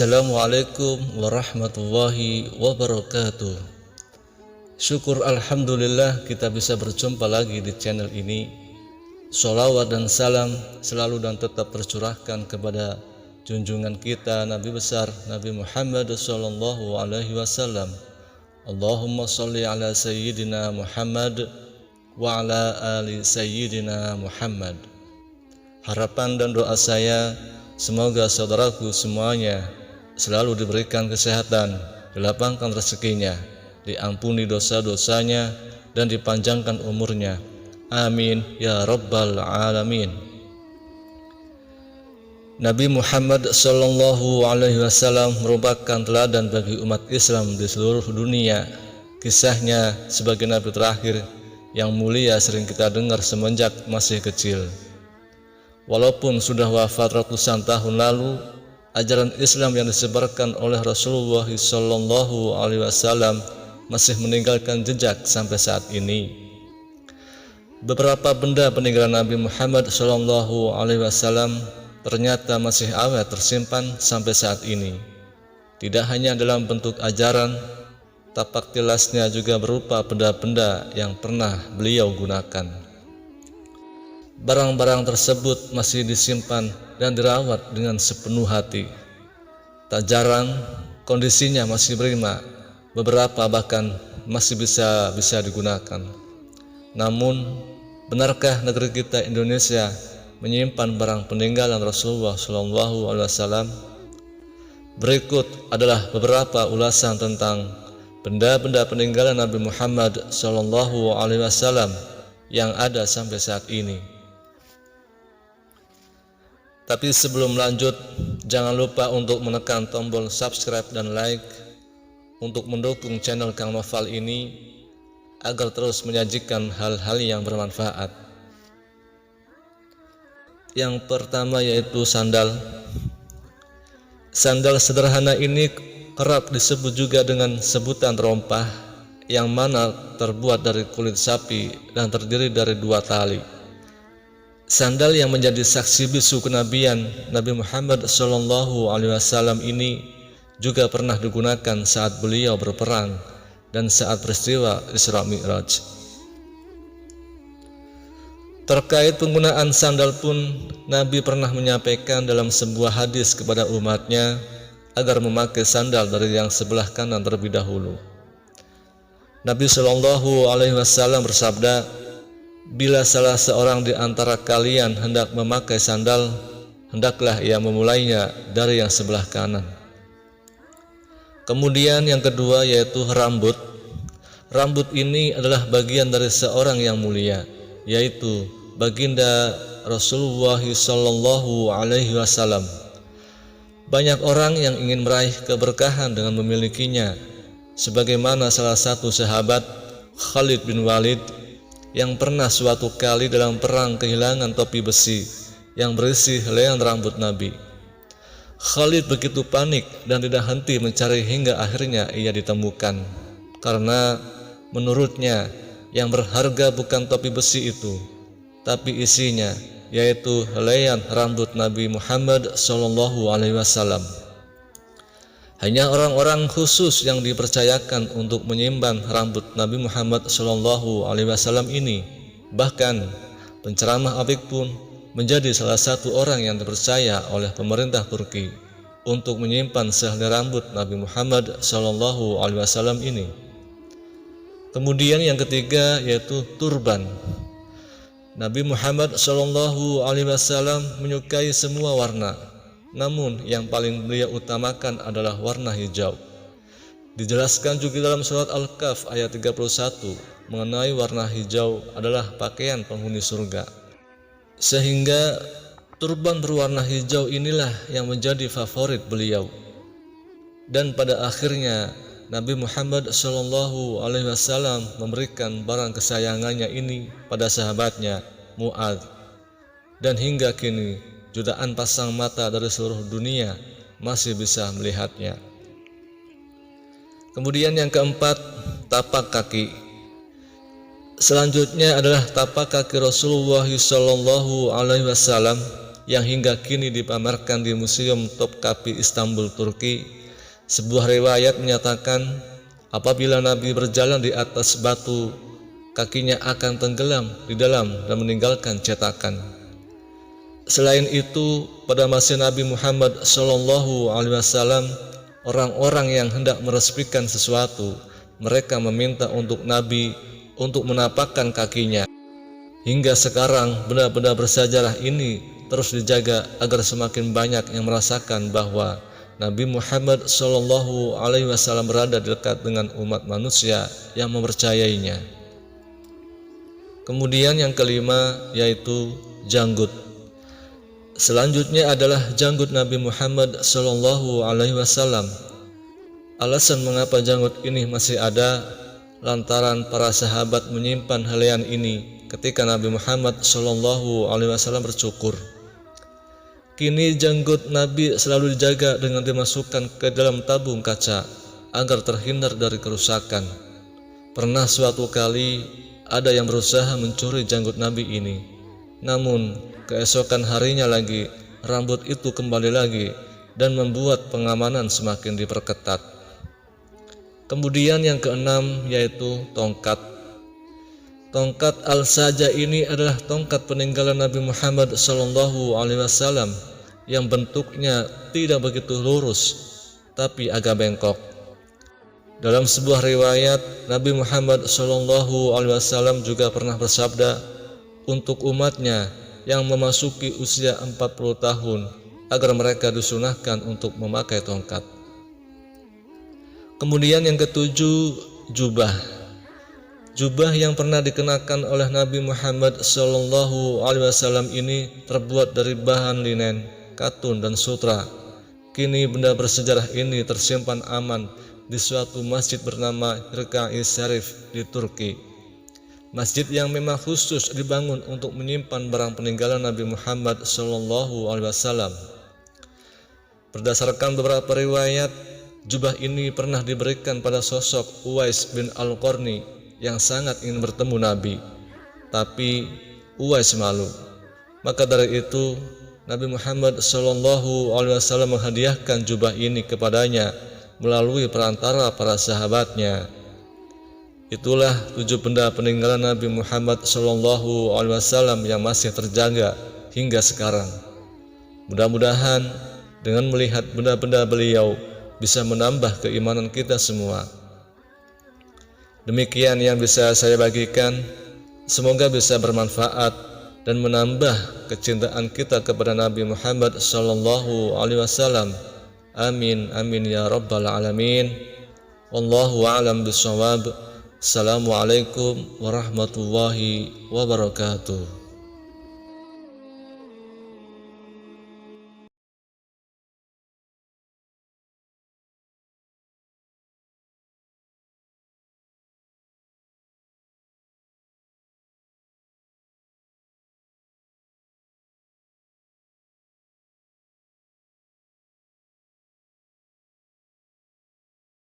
Assalamualaikum warahmatullahi wabarakatuh. Syukur alhamdulillah kita bisa berjumpa lagi di channel ini. Sholawat dan salam selalu dan tetap tercurahkan kepada junjungan kita Nabi besar Nabi Muhammad sallallahu alaihi wasallam. Allahumma sholli ala sayyidina Muhammad wa ala ali sayyidina Muhammad. Harapan dan doa saya, semoga saudaraku semuanya selalu diberikan kesehatan, dilapangkan rezekinya, diampuni dosa-dosanya, dan dipanjangkan umurnya. Amin ya rabbal alamin. Nabi Muhammad sallallahu alaihi wasallam merupakan teladan bagi umat Islam di seluruh dunia. Kisahnya sebagai nabi terakhir yang mulia sering kita dengar semenjak masih kecil. Walaupun sudah wafat ratusan tahun lalu, ajaran Islam yang disebarkan oleh Rasulullah sallallahu alaihi wasallam masih meninggalkan jejak sampai saat ini. Beberapa benda peninggalan Nabi Muhammad sallallahu alaihi wasallam ternyata masih awet tersimpan sampai saat ini. Tidak hanya dalam bentuk ajaran, tapak tilasnya juga berupa benda-benda yang pernah beliau gunakan. Barang-barang tersebut masih disimpan dan dirawat dengan sepenuh hati. Tak jarang kondisinya masih prima, beberapa bahkan masih bisa digunakan. Namun, benarkah negeri kita Indonesia menyimpan barang peninggalan Rasulullah SAW? Berikut adalah beberapa ulasan tentang benda-benda peninggalan Nabi Muhammad SAW yang ada sampai saat ini. Tapi sebelum lanjut, jangan lupa untuk menekan tombol subscribe dan like untuk mendukung channel Kang Noval ini agar terus menyajikan hal-hal yang bermanfaat. Yang pertama yaitu sandal. Sandal sederhana ini kerap disebut juga dengan sebutan terompah, yang mana terbuat dari kulit sapi dan terdiri dari 2 tali. Sandal yang menjadi saksi bisu kenabian Nabi Muhammad SAW ini juga pernah digunakan saat beliau berperang dan saat peristiwa Isra Mi'raj. Terkait penggunaan sandal pun, Nabi pernah menyampaikan dalam sebuah hadis kepada umatnya agar memakai sandal dari yang sebelah kanan terlebih dahulu. Nabi SAW bersabda, "Bila salah seorang di antara kalian hendak memakai sandal, hendaklah ia memulainya dari yang sebelah kanan." Kemudian yang kedua yaitu rambut. Rambut ini adalah bagian dari seorang yang mulia, yaitu baginda Rasulullah sallallahu alaihi wasallam. Banyak orang yang ingin meraih keberkahan dengan memilikinya, sebagaimana salah satu sahabat, Khalid bin Walid, yang pernah suatu kali dalam perang kehilangan topi besi yang berisi helaian rambut Nabi. Khalid begitu panik dan tidak henti mencari hingga akhirnya ia ditemukan, karena menurutnya yang berharga bukan topi besi itu, tapi isinya, yaitu helaian rambut Nabi Muhammad SAW. Hanya orang-orang khusus yang dipercayakan untuk menyimpan rambut Nabi Muhammad SAW ini. Bahkan penceramah apik pun menjadi salah satu orang yang dipercaya oleh pemerintah Turki untuk menyimpan sehelai rambut Nabi Muhammad SAW ini. Kemudian yang ketiga yaitu turban. Nabi Muhammad SAW menyukai semua warna, namun yang paling beliau utamakan adalah warna hijau. Dijelaskan juga dalam surat Al-Kahf ayat 31 mengenai warna hijau adalah pakaian penghuni surga. Sehingga turban berwarna hijau inilah yang menjadi favorit beliau. Dan pada akhirnya Nabi Muhammad SAW memberikan barang kesayangannya ini pada sahabatnya Mu'adz. Dan hingga kini jutaan pasang mata dari seluruh dunia masih bisa melihatnya. Kemudian yang keempat, tapak kaki. Selanjutnya adalah tapak kaki Rasulullah SAW yang hingga kini dipamerkan di Museum Topkapi Istanbul, Turki. Sebuah riwayat menyatakan apabila Nabi berjalan di atas batu, kakinya akan tenggelam di dalam dan meninggalkan cetakan. Selain itu, pada masa Nabi Muhammad SAW, orang-orang yang hendak meresmikan sesuatu, mereka meminta untuk Nabi untuk menapakkan kakinya. Hingga sekarang benda-benda bersejarah ini terus dijaga agar semakin banyak yang merasakan bahwa Nabi Muhammad SAW berada dekat dengan umat manusia yang mempercayainya. Kemudian yang kelima yaitu janggut. Selanjutnya adalah janggut Nabi Muhammad SAW. Alasan mengapa janggut ini masih ada lantaran para sahabat menyimpan helaian ini ketika Nabi Muhammad SAW bercukur. Kini janggut Nabi selalu dijaga dengan dimasukkan ke dalam tabung kaca agar terhindar dari kerusakan. Pernah suatu kali ada yang berusaha mencuri janggut Nabi ini, namun keesokan harinya lagi rambut itu kembali lagi dan membuat pengamanan semakin diperketat. Kemudian yang keenam yaitu tongkat. Tongkat al-saja ini adalah tongkat peninggalan Nabi Muhammad SAW yang bentuknya tidak begitu lurus tapi agak bengkok. Dalam sebuah riwayat, Nabi Muhammad SAW juga pernah bersabda untuk umatnya yang memasuki usia 40 tahun agar mereka disunahkan untuk memakai tongkat. Kemudian yang ketujuh, jubah. Jubah yang pernah dikenakan oleh Nabi Muhammad SAW ini terbuat dari bahan linen, katun, dan sutra. Kini benda bersejarah ini tersimpan aman di suatu masjid bernama Hirkai Sharif di Turki. Masjid yang memang khusus dibangun untuk menyimpan barang peninggalan Nabi Muhammad SAW. Berdasarkan beberapa riwayat, jubah ini pernah diberikan pada sosok Uwais bin Al-Qarni yang sangat ingin bertemu Nabi, tapi Uwais malu. Maka dari itu Nabi Muhammad SAW menghadiahkan jubah ini kepadanya melalui perantara para sahabatnya. Itulah 7 benda peninggalan Nabi Muhammad SAW yang masih terjaga hingga sekarang. Mudah-mudahan dengan melihat benda-benda beliau bisa menambah keimanan kita semua. Demikian yang bisa saya bagikan. Semoga bisa bermanfaat dan menambah kecintaan kita kepada Nabi Muhammad SAW. Amin amin ya rabbal alamin. Wallahu a'lam bishawab. Assalamualaikum warahmatullahi wabarakatuh.